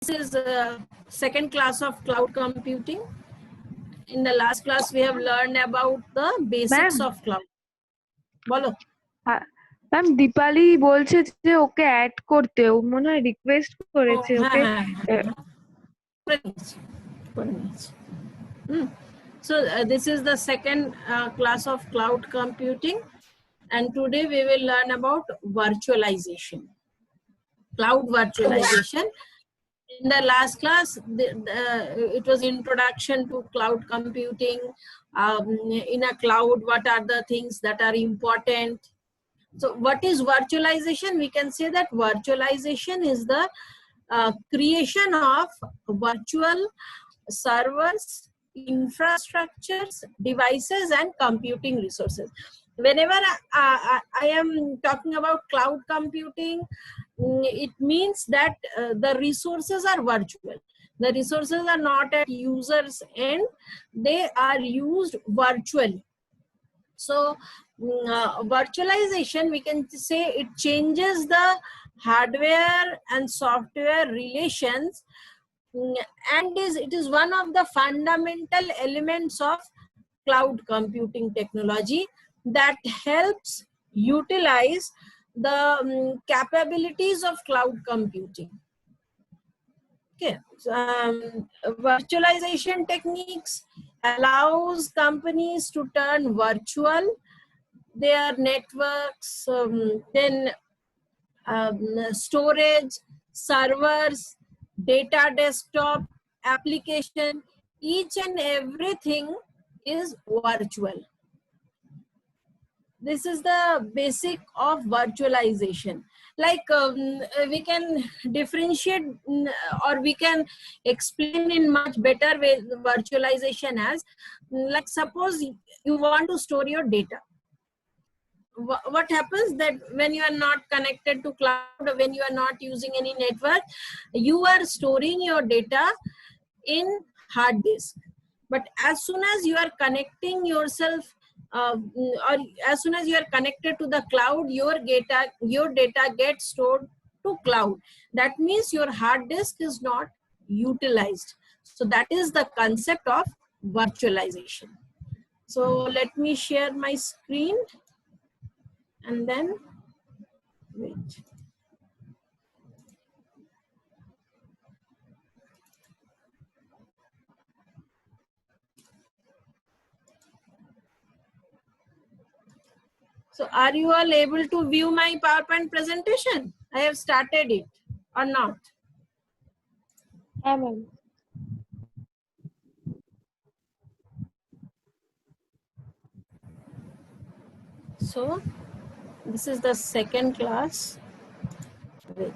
This is the second class of cloud computing. In the last class, we have learned about the basics Ma'am. of cloud. বলো ma'am Dipali বলছে যে okay add করতে, ও মনে হয় request করেছে ওকে। So this is the second class of cloud computing, and today we will learn about virtualization, cloud virtualization. In the last class, it was introduction to cloud computing. In a cloud, what are the things that are important? So what is virtualization? We can say that virtualization is the creation of virtual servers, infrastructures, devices, and computing resources. Whenever I am talking about cloud computing, it means that the resources are virtual. The resources are not at users' end, they are used virtually. So virtualization, we can say it changes the hardware and software relations, and it is one of the fundamental elements of cloud computing technology that helps utilize the capabilities of cloud computing. Okay, so, virtualization techniques allows companies to turn virtual their networks, then storage, servers, data desktop, application, each and everything is virtual. This is the basic of virtualization. Like we can differentiate or we can explain in much better way virtualization as, like suppose you want to store your data. What happens that when you are not connected to cloud, or when you are not using any network, you are storing your data in hard disk. But as soon as you are connecting yourself or as soon as you are connected to the cloud, your data gets stored to cloud. That means your hard disk is not utilized. So that is the concept of virtualization. So let me share my screen and then wait. So are you all able to view my PowerPoint presentation? I have started it or not? হ্যাঁ ma'am. So this is the second class. Wait.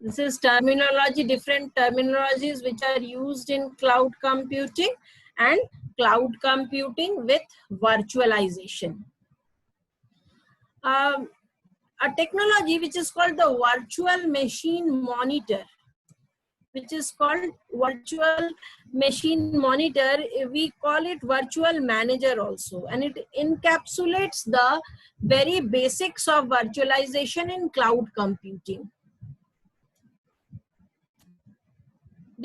This is terminology, different terminologies which are used in cloud computing and cloud computing with virtualization. A technology which is called the virtual machine monitor, which is called virtual machine monitor, we call it virtual manager also, and it encapsulates the very basics of virtualization in cloud computing.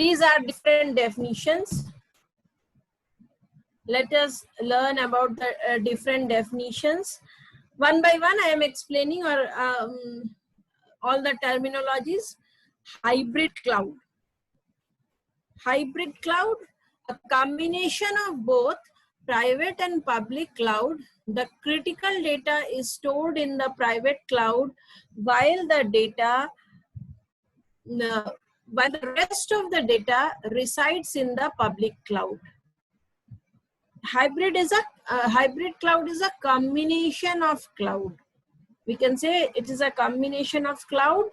These are different definitions. Let us learn about the different definitions. One by one, I am explaining all the terminologies. Hybrid cloud. Hybrid cloud, a combination of both private and public cloud. The critical data is stored in the private cloud while the rest of the data resides in the public cloud. Hybrid cloud is a combination of cloud. We can say it is a combination of cloud.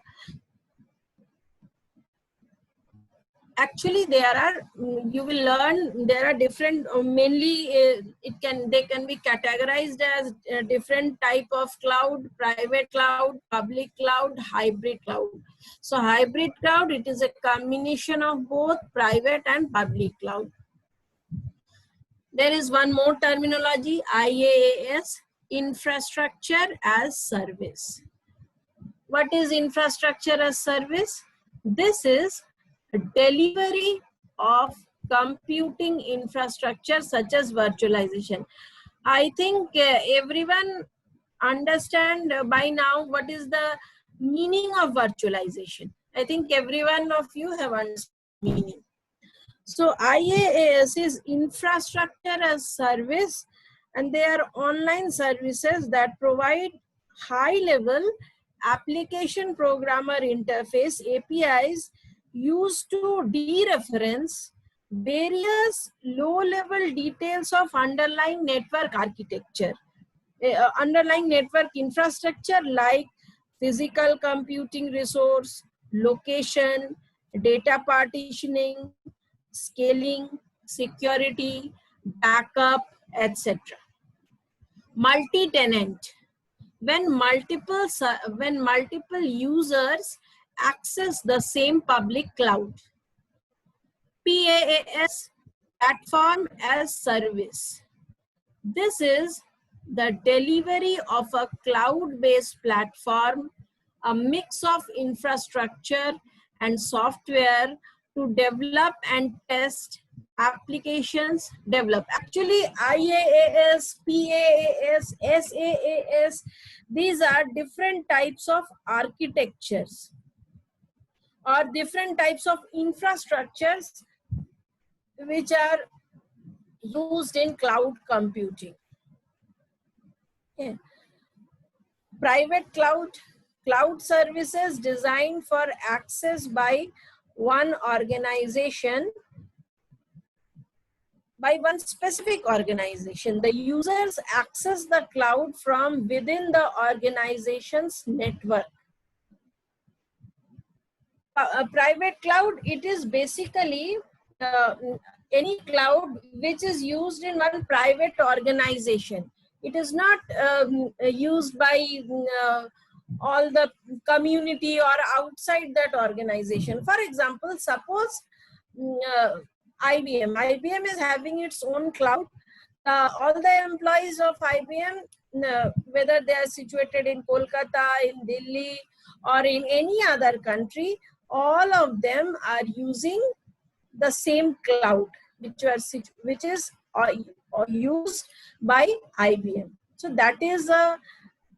Actually, you will learn there are different, mainly they can be categorized as different type of cloud: private cloud, public cloud, hybrid cloud. So hybrid cloud, it is a combination of both private and public cloud. There is one more terminology, IaaS, infrastructure as service. What is infrastructure as service? This is delivery of computing infrastructure such as virtualization. I think everyone understand by now what is the meaning of virtualization. I think every one of you have understood meaning. So IaaS is infrastructure as service, and they are online services that provide high level application programmer interface APIs used to dereference various low level details of underlying network architecture, underlying network infrastructure like physical computing resource, location, data partitioning, scaling, security, backup, etc. Multi-tenant. When multiple users access the same public cloud. PaaS, platform as service. This is the delivery of a cloud-based platform, a mix of infrastructure and software to develop and test applications develop. Actually, IaaS, PaaS, SaaS, these are different types of architectures or different types of infrastructures which are used in cloud computing. Okay. Private cloud services designed for access by one organization, by one specific organization. The users access the cloud from within the organization's network. A private cloud, it is basically any cloud which is used in one private organization. It is not used by all the community or outside that organization. For example, suppose IBM is having its own cloud. All the employees of IBM, whether they are situated in Kolkata, in Delhi, or in any other country, all of them are using the same cloud, which is used by IBM. So that is a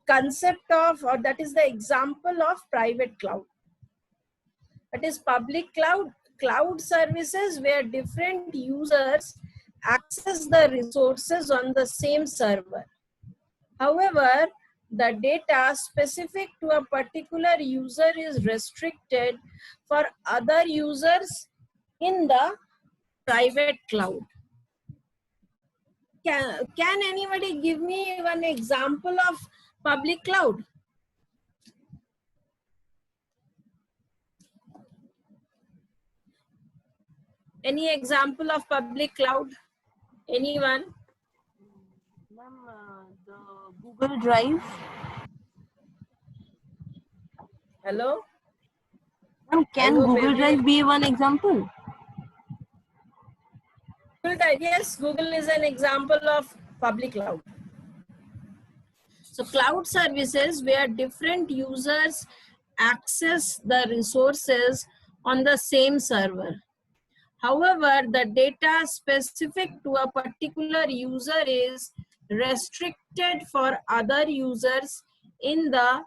concept of, or that is the example of private cloud. That is public cloud services where different users access the resources on the same server. However, the data specific to a particular user is restricted for other users in the private cloud. Can anybody give me one example of public cloud? Any example of public cloud? Anyone? The Google Drive. Hello? Can Google Drive be one example? Yes, Google is an example of public cloud. So cloud services where different users access the resources on the same server. However, the data specific to a particular user is restricted for other users in the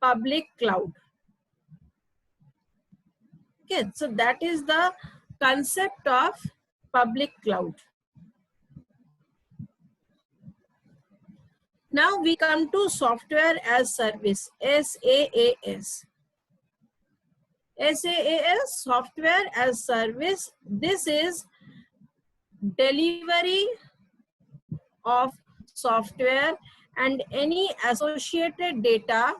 public cloud. Okay, so that is the concept of public cloud. Now we come to software as service, SaaS. SaaS, software as service. This is delivery of software and any associated data.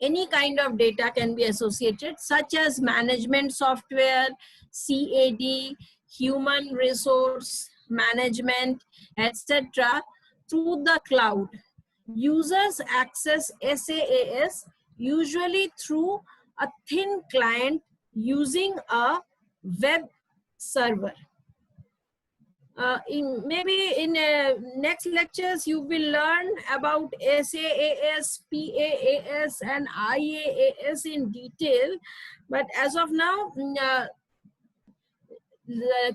Any kind of data can be associated, such as management software, CAD, human resource management, etc. through the cloud. Users access SaaS usually through a thin client using a web server. Maybe in next lectures you will learn about SaaS, PaaS and IaaS in detail. But as of now,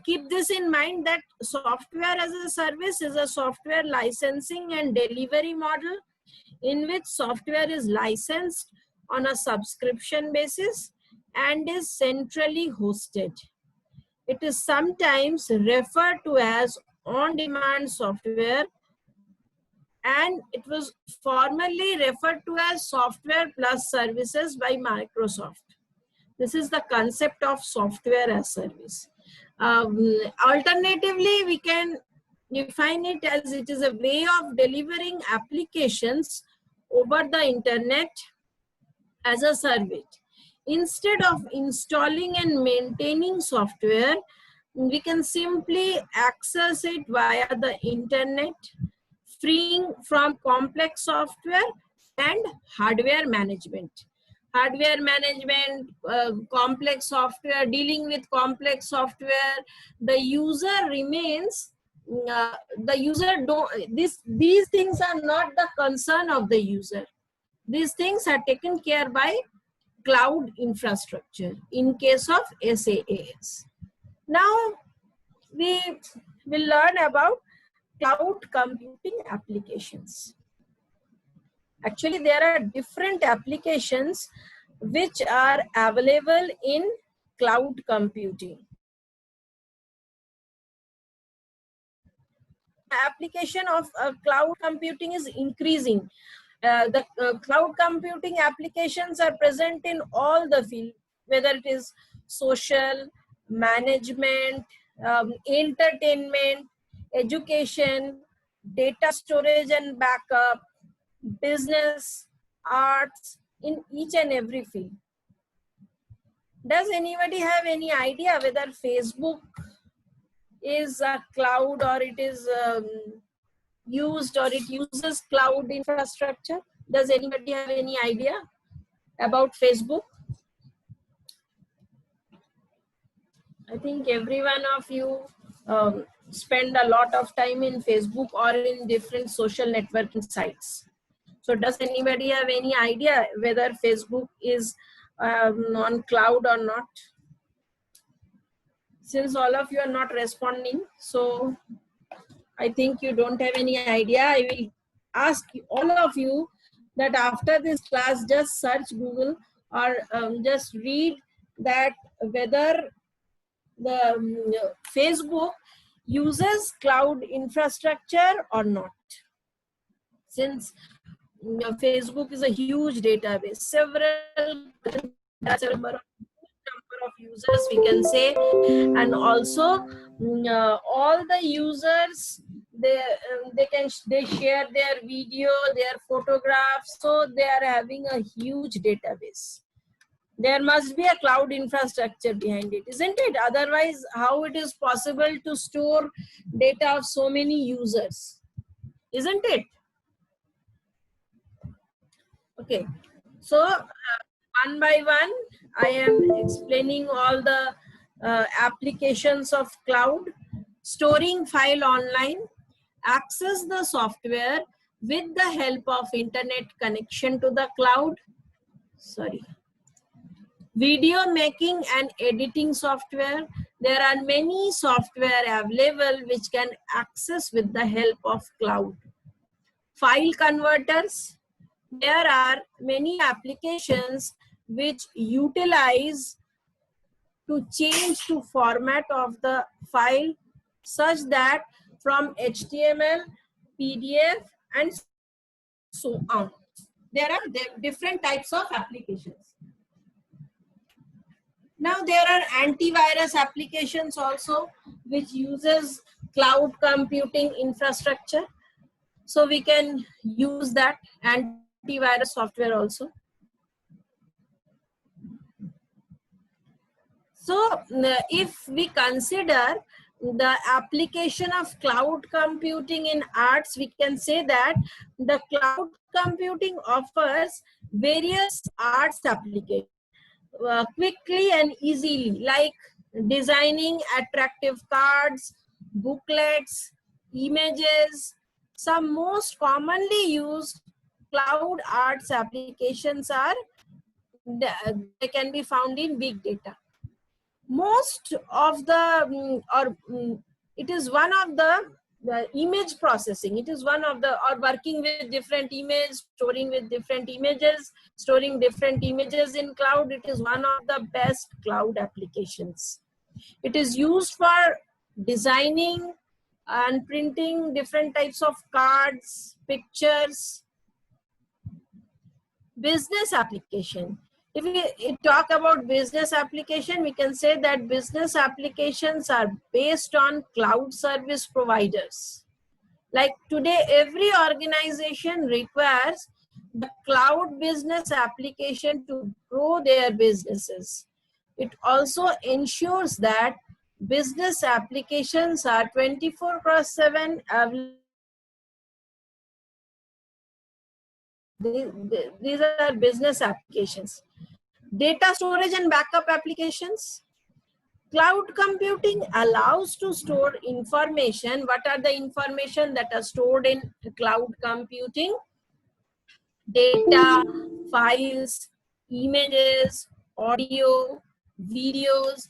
keep this in mind that software as a service is a software licensing and delivery model in which software is licensed on a subscription basis and is centrally hosted. It is sometimes referred to as on-demand software, and it was formerly referred to as software plus services by Microsoft. This is the concept of software as service. Alternatively, we can define it as it is a way of delivering applications over the internet as a service. Instead of installing and maintaining software, we can simply access it via the internet, freeing from complex software and hardware management. Hardware management, complex software, dealing with complex software, the user remains, these things are not the concern of the user. These things are taken care by cloud infrastructure in case of SaaS. Now we will learn about cloud computing applications. Actually, there are different applications which are available in cloud computing. Application of cloud computing is increasing. The cloud computing applications are present in all the fields, whether it is social, management, entertainment, education, data storage and backup, business, arts, in each and every field. Does anybody have any idea whether Facebook is a cloud or it is used or it uses cloud infrastructure? Does anybody have any idea about Facebook? I think every one of you spend a lot of time in Facebook or in different social networking sites. So does anybody have any idea whether Facebook is on cloud or not? Since all of you are not responding, so I think you don't have any idea. I will ask all of you that after this class, just search Google or just read that whether the Facebook uses cloud infrastructure or not. Since Facebook is a huge database, several number of users we can say, and also all the users they share their video, their photographs, so they are having a huge database. There must be a cloud infrastructure behind it, isn't it? Otherwise, how it is possible to store data of so many users, isn't it? Okay, so one by one, I am explaining all the applications of cloud. Storing file online, access the software with the help of internet connection to the cloud. Sorry. Video making and editing software. There are many software available which can access with the help of cloud. File converters. There are many applications which utilize to change to format of the file such that from HTML, PDF and so on. There are different types of applications. Now there are antivirus applications also which uses cloud computing infrastructure. So we can use that antivirus software also. So if we consider the application of cloud computing in arts, we can say that the cloud computing offers various arts applications quickly and easily, like designing attractive cards, booklets, images. Some most commonly used cloud arts applications are, they can be found in big data. Most of the, it is one of the image processing. It is one of the, or working with different images, storing with different images, storing different images in cloud. It is one of the best cloud applications. It is used for designing and printing different types of cards, pictures. Business application. If we talk about business application, we can say that business applications are based on cloud service providers. Like today, every organization requires the cloud business application to grow their businesses. It also ensures that business applications are 24/7 available. These are business applications. Data storage and backup applications. Cloud computing allows to store information. What are the information that are stored in cloud computing? Data, files, images, audio, videos.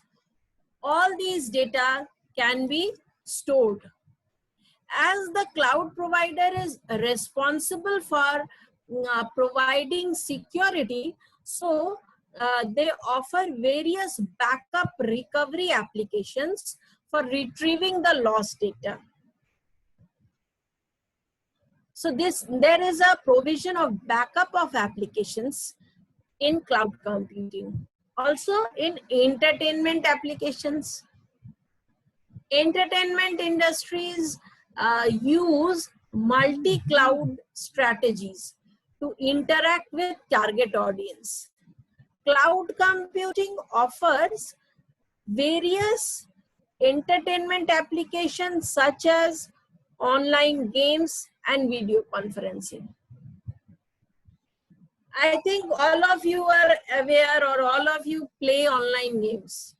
All these data can be stored. As the cloud provider is responsible for providing security, so they offer various backup recovery applications for retrieving the lost data. So there is a provision of backup of applications in cloud computing. Also in entertainment applications. Entertainment industries use multi-cloud strategies to interact with target audience. Cloud computing offers various entertainment applications such as online games and video conferencing. I think all of you are aware, or all of you play online games.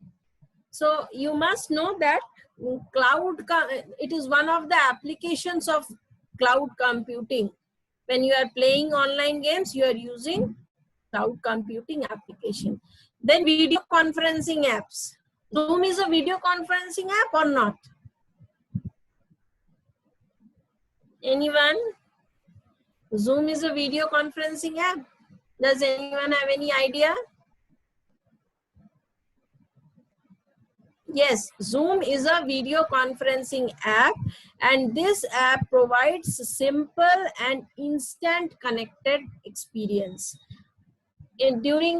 So you must know that it is one of the applications of cloud computing. When you are playing online games, you are using cloud computing application. Then video conferencing apps. Zoom is a video conferencing app or not? Anyone? Zoom is a video conferencing app. Does anyone have any idea? Yes, Zoom is a video conferencing app, and this app provides simple and instant connected experience. During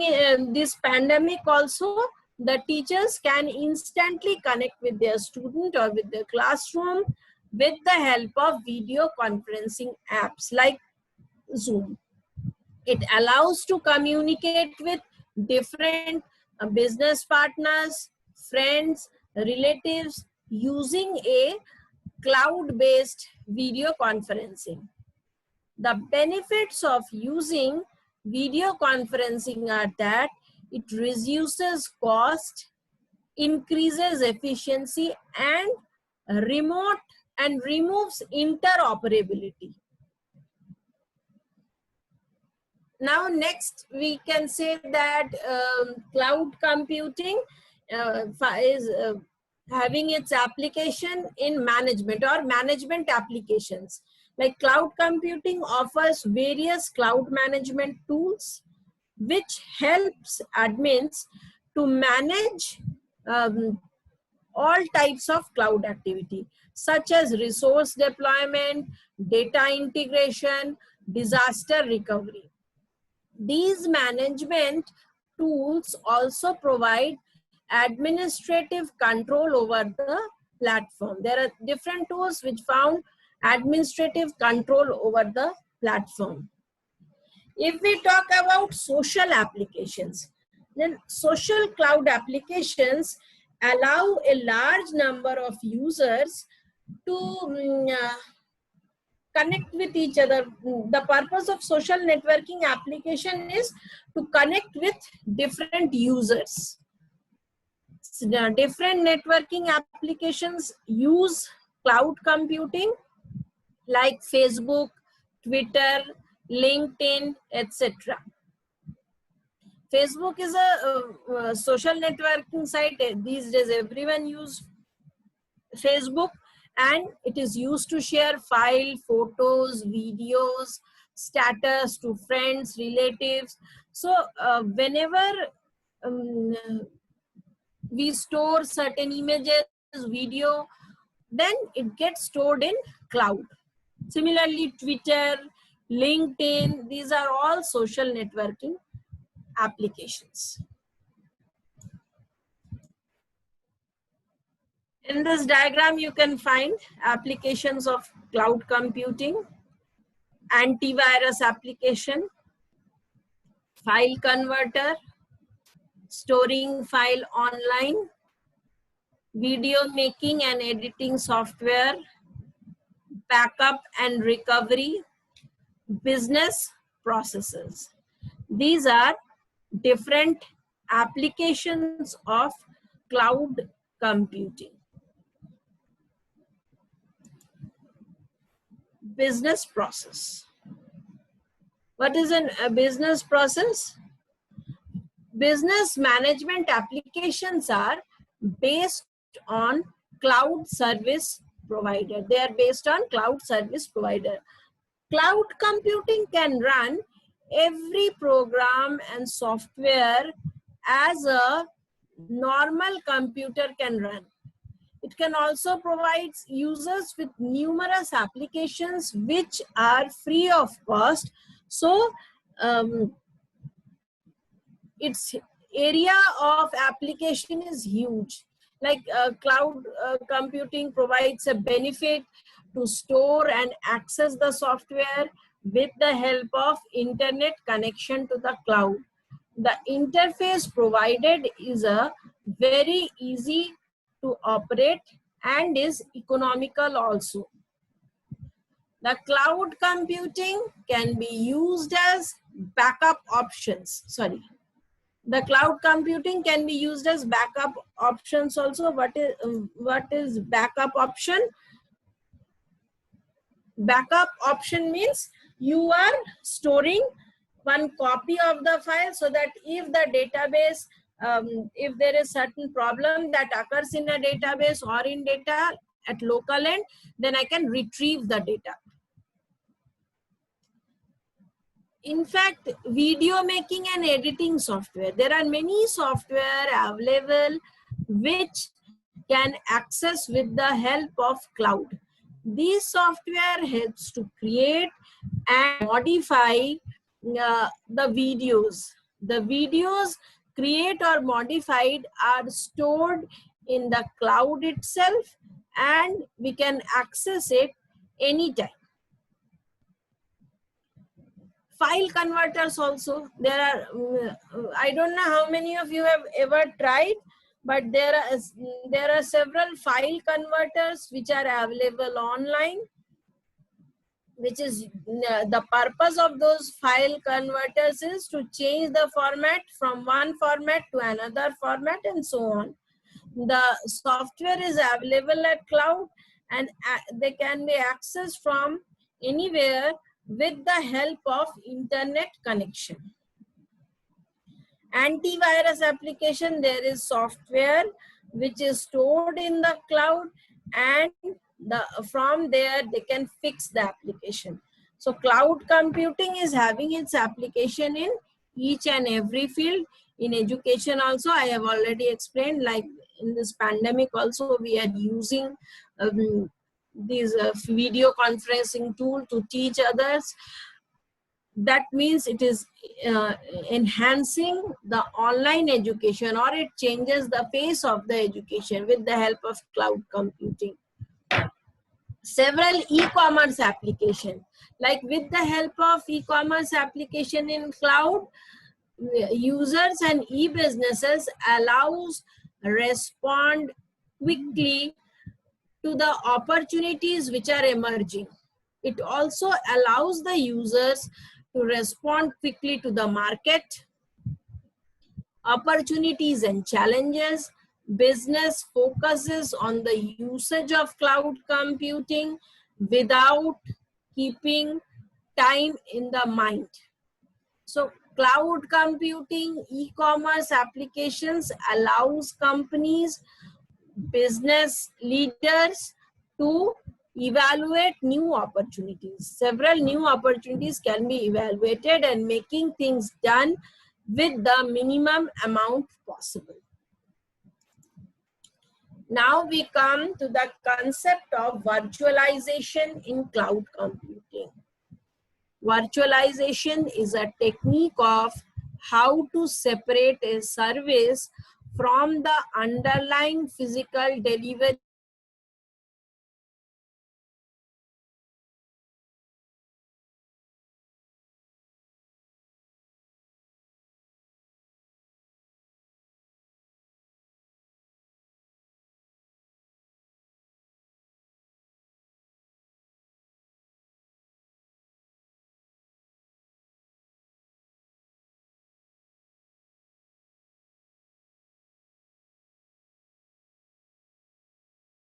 this pandemic also, the teachers can instantly connect with their student or with their classroom with the help of video conferencing apps like Zoom. It allows to communicate with different business partners, friends, relatives using a cloud-based video conferencing. The benefits of using video conferencing are that it reduces cost, increases efficiency, and removes interoperability. Now next we can say that cloud computing is having its application in management or management applications. Like cloud computing offers various cloud management tools which helps admins to manage all types of cloud activity such as resource deployment, data integration, disaster recovery. These management tools also provide administrative control over the platform. There are different tools which found administrative control over the platform. If we talk about social applications, then social cloud applications allow a large number of users to connect with each other. The purpose of social networking application is to connect with different users. Different networking applications use cloud computing like Facebook, Twitter, LinkedIn, etc. Facebook is a social networking site. These days everyone use Facebook, and it is used to share file, photos, videos, status to friends, relatives. So whenever um, we store certain images, video, then it gets stored in cloud. Similarly, Twitter, LinkedIn, these are all social networking applications. In this diagram, you can find applications of cloud computing, antivirus application, file converter, storing file online, video making and editing software, backup and recovery, business processes. These are different applications of cloud computing. Business process. What is a business process? Business management applications are based on cloud service provider. They are based on cloud service provider. Cloud computing can run every program and software as a normal computer can run. It can also provide users with numerous applications which are free of cost. So its area of application is huge. Like cloud computing provides a benefit to store and access the software with the help of internet connection to the cloud. The interface provided is a very easy to operate and is economical also. The cloud computing can be used as backup options. The cloud computing can be used as backup options also. What is backup option? Backup option means you are storing one copy of the file so that if the database, if there is certain problem that occurs in a database or in data at local end, then I can retrieve the data. In fact, video making and editing software, there are many software available which can access with the help of cloud. This software helps to create and modify the videos. The videos create or modified are stored in the cloud itself and we can access it anytime. File converters also, there are, I don't know how many of you have ever tried, but there are several file converters which are available online, which is the purpose of those file converters is to change the format from one format to another format and so on. The software is available at cloud and they can be accessed from anywhere with the help of internet connection. Antivirus application, there is software which is stored in the cloud and from there they can fix the application. So cloud computing is having its application in each and every field. In education also, I have already explained, like in this pandemic also we are using these video conferencing tool to teach others. That means it is enhancing the online education, or it changes the face of the education with the help of cloud computing. Several e-commerce application, like with the help of e-commerce application in cloud, users and e-businesses allows respond quickly to the opportunities which are emerging. It also allows the users to respond quickly to the market, opportunities and challenges, Business focuses on the usage of cloud computing without keeping time in the mind. So cloud computing, e-commerce applications allows companies, business leaders to evaluate new opportunities. Several new opportunities can be evaluated and making things done with the minimum amount possible. Now we come to the concept of virtualization in cloud computing. Virtualization is a technique of how to separate a service from the underlying physical delivery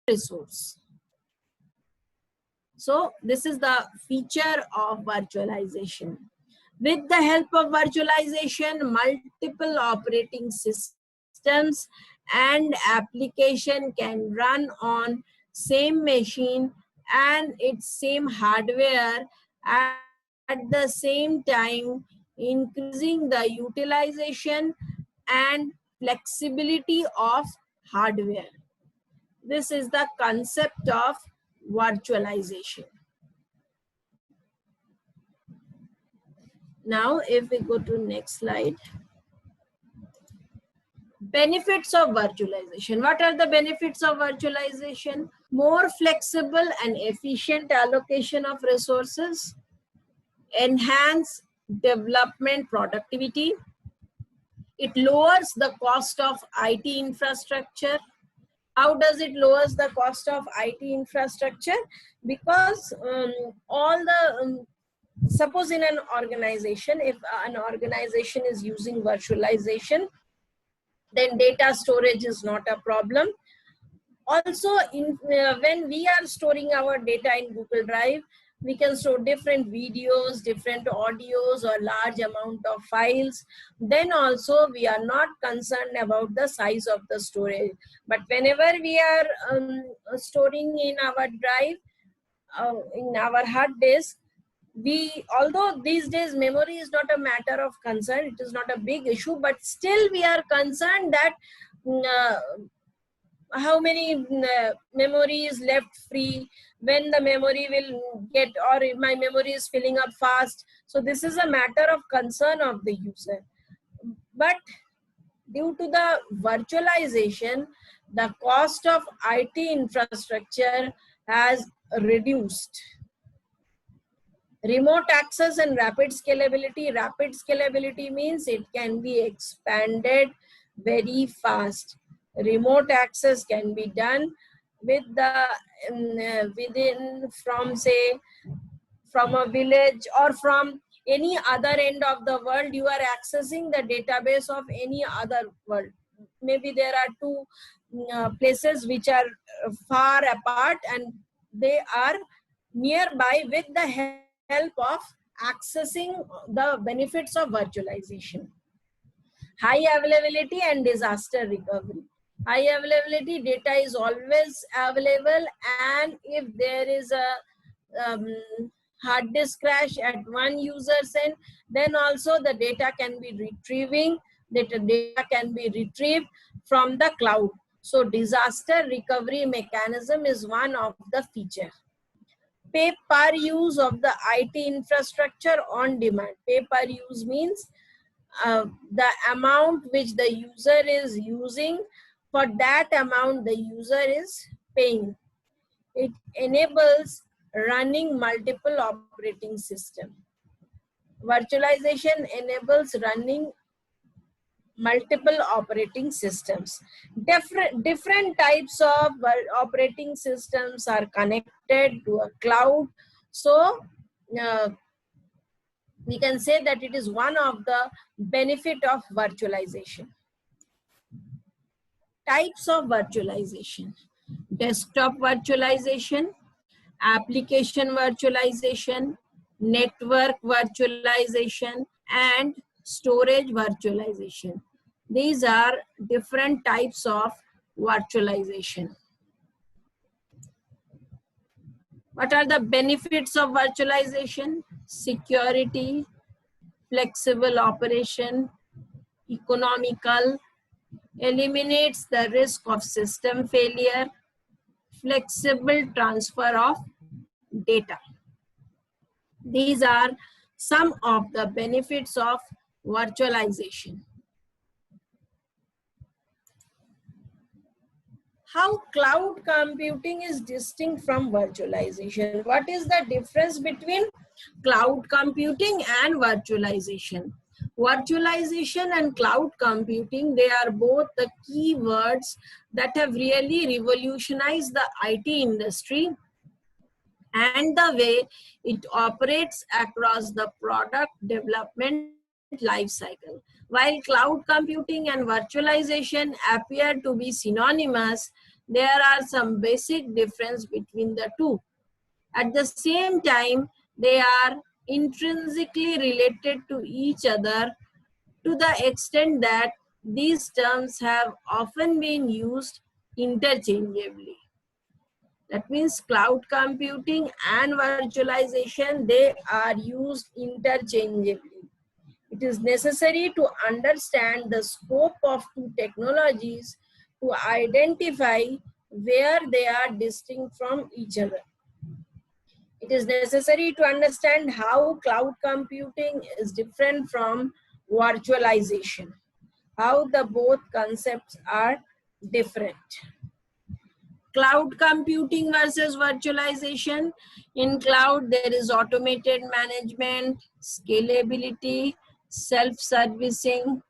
resource. So this is the feature of virtualization. With the help of virtualization, multiple operating systems and application can run on same machine and its same hardware at the same time, increasing the utilization and flexibility of hardware. This is the concept of virtualization. Now, if we go to next slide. Benefits of virtualization. What are the benefits of virtualization? More flexible and efficient allocation of resources, enhance development productivity. It lowers the cost of IT infrastructure. How does it lowers the cost of IT infrastructure? Because suppose in an organization, if an organization is using virtualization, then data storage is not a problem. Also, when we are storing our data in Google Drive, we can store different videos, different audios, or large amount of files. Then also we are not concerned about the size of the storage. But whenever we are storing in our drive, in our hard disk, although these days memory is not a matter of concern, it is not a big issue, but still we are concerned that how many memory is left free, when the memory will get, or if my memory is filling up fast. So this is a matter of concern of the user. But due to the virtualization, the cost of IT infrastructure has reduced. Remote access and rapid scalability. Rapid scalability means it can be expanded very fast. Remote access can be done with from a village or from any other end of the world. You are accessing the database of any other world. Maybe there are two places which are far apart and they are nearby. With the help of accessing the benefits of virtualization. High availability and disaster recovery. High availability, data is always available, and if there is a hard disk crash at one user's end, then also the data can be data can be retrieved from the cloud. So disaster recovery mechanism is one of the features. Pay per use of the IT infrastructure on demand. Pay per use means the amount which the user is using, for that amount the user is paying. It enables running multiple operating systems. Virtualization enables running multiple operating systems. Different types of operating systems are connected to a cloud. So we can say that it is one of the benefit of virtualization. Types of virtualization: desktop virtualization, application virtualization, network virtualization, and storage virtualization. These are different types of virtualization. What are the benefits of virtualization? Security, flexible operation, economical, eliminates the risk of system failure, flexible transfer of data. These are some of the benefits of virtualization. How cloud computing is distinct from virtualization? What is the difference between cloud computing and virtualization? Virtualization and cloud computing, they are both the key words that have really revolutionized the IT industry and the way it operates across the product development life cycle. While cloud computing and virtualization appear to be synonymous, there are some basic difference between the two. At the same time, they are intrinsically related to each other to the extent that these terms have often been used interchangeably. That means cloud computing and virtualization, they are used interchangeably. It is necessary to understand the scope of two technologies to identify where they are distinct from each other. It is necessary to understand how cloud computing is different from virtualization, how the both concepts are different. Cloud computing versus virtualization. In cloud, there is automated management, scalability, self-servicing,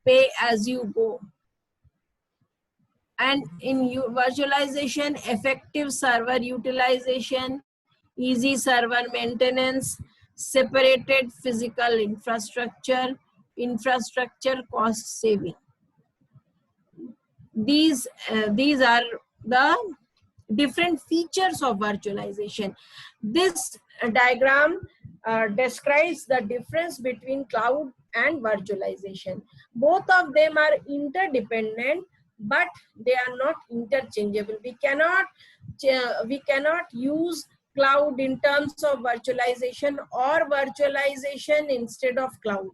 pay as you go. And in virtualization, effective server utilization, easy server maintenance, separated physical infrastructure, infrastructure cost saving. These are the different features of virtualization. This diagram describes the difference between cloud and virtualization. Both of them are interdependent, but they are not interchangeable. We cannot use cloud in terms of virtualization or virtualization instead of cloud.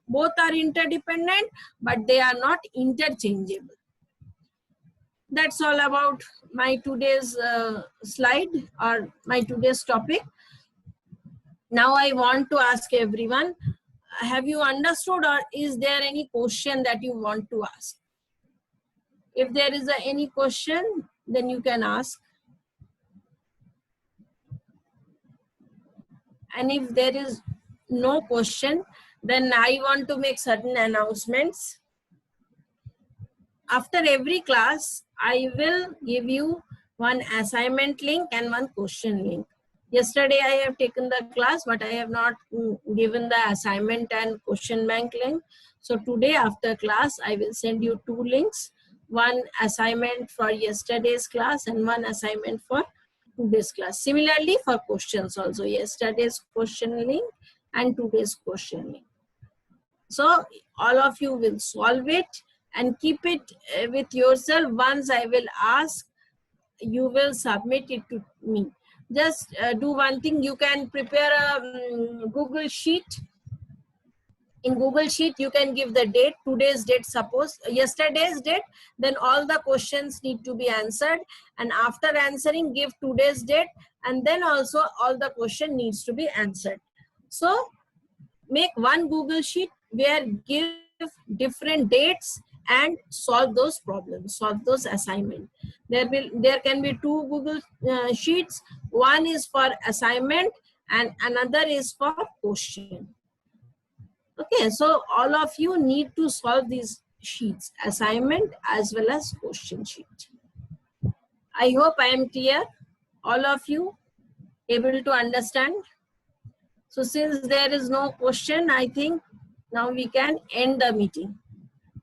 Both are interdependent, but they are not interchangeable. That's all about my today's slide or my today's topic. Now I want to ask everyone, have you understood, or is there any question that you want to ask? If there is any question, then you can ask. And if there is no question, then I want to make certain announcements. After every class, I will give you one assignment link and one question link. Yesterday I have taken the class, but I have not given the assignment and question bank link. So today after class, I will send you two links, one assignment for yesterday's class and one assignment for today's class. Similarly for questions also, yesterday's question link and today's question link. So all of you will solve it and keep it with yourself. Once I will ask, you will submit it to me. Just do one thing. You can prepare a Google Sheet. In Google Sheet, you can give the date, today's date, suppose yesterday's date, then all the questions need to be answered. And after answering, give today's date, and then also all the question needs to be answered. So make one Google Sheet where give different dates and solve those problems, solve those assignments. There can be two Google Sheets. One is for assignment and another is for question. Okay, so all of you need to solve these sheets, assignment as well as question sheet. I hope I am clear. All of you able to understand? So since there is no question, I think now we can end the meeting.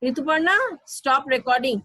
Rituparna, stop recording.